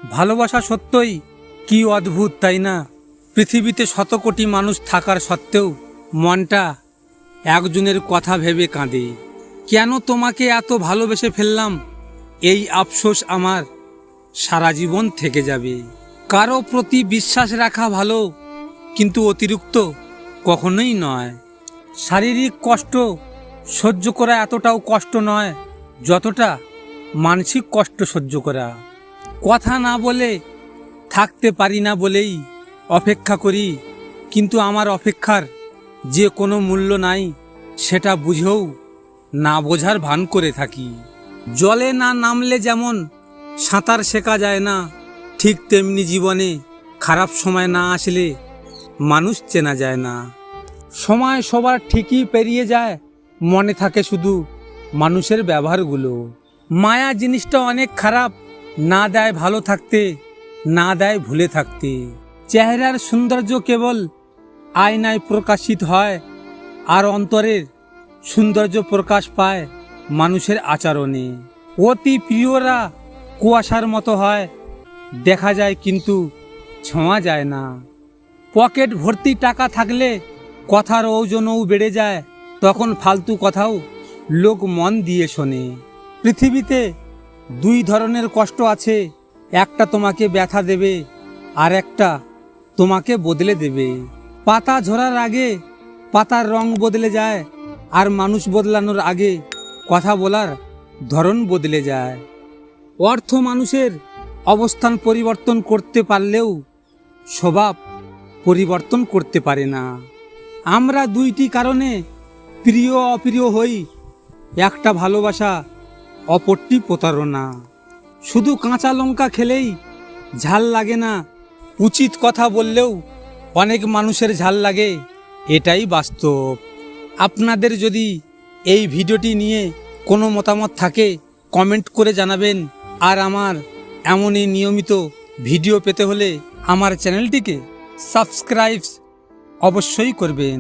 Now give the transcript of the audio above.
ভালোবাসা সত্যই কি অদ্ভুত, তাই না? পৃথিবীতে শত কোটি মানুষ থাকার সত্ত্বেও মনটা একজনের কথা ভেবে কাঁদে। কেন তোমাকে এত ভালোবেসে ফেললাম, এই আফসোস আমার সারা জীবন থেকে যাবে। কারো প্রতি বিশ্বাস রাখা ভালো, কিন্তু অতিরিক্ত কখনোই নয়। শারীরিক কষ্ট সহ্য করা এতটাও কষ্ট নয় যতটা মানসিক কষ্ট সহ্য করা। কথা না বলে থাকতে পারি না বলেই অপেক্ষা করি, কিন্তু আমার অপেক্ষার যে কোনো মূল্য নাই সেটা বুঝেও না বোঝার ভান করে থাকি। জলে না নামলে যেমন সাঁতার শেখা যায় না, ঠিক তেমনি জীবনে খারাপ সময় না আসলে মানুষ চেনা যায় না। সময় সবার ঠিকই পেরিয়ে যায়, মনে থাকে শুধু মানুষের ব্যবহারগুলো। মায়া জিনিসটা অনেক খারাপ, না দেয় ভালো থাকতে, না দেয় ভুলে থাকতে। চেহারার সৌন্দর্য কেবল আয়নায় প্রকাশিত হয়, আর অন্তরের সৌন্দর্য প্রকাশ পায় মানুষের আচরণে। অতি প্রিয়রা কুয়াশার মতো হয়, দেখা যায় কিন্তু ছোঁয়া যায় না। পকেট ভর্তি টাকা থাকলে কথার ওজনও বেড়ে যায়, তখন ফালতু কথাও লোক মন দিয়ে শোনে। পৃথিবীতে দুই ধরনের কষ্ট আছে, একটা তোমাকে ব্যথা দেবে আর একটা তোমাকে বদলে দেবে। পাতা ঝরার আগে পাতার রং বদলে যায়, আর মানুষ বদলানোর আগে কথা বলার ধরন বদলে যায়। অর্থ মানুষের অবস্থান পরিবর্তন করতে পারলেও স্বভাব পরিবর্তন করতে পারে না। আমরা দুইটি কারণে প্রিয় অপ্রিয় হই, একটা ভালোবাসা, অপরটি প্রতারণা। শুধু কাঁচা লঙ্কা খেলেই ঝাল লাগে না, উচিত কথা বললেও অনেক মানুষের ঝাল লাগে, এটাই বাস্তব। আপনাদের যদি এই ভিডিওটি নিয়ে কোনো মতামত থাকে কমেন্ট করে জানাবেন। আর আমার এমনই নিয়মিত ভিডিও পেতে হলে আমার চ্যানেলটিকে সাবস্ক্রাইব অবশ্যই করবেন।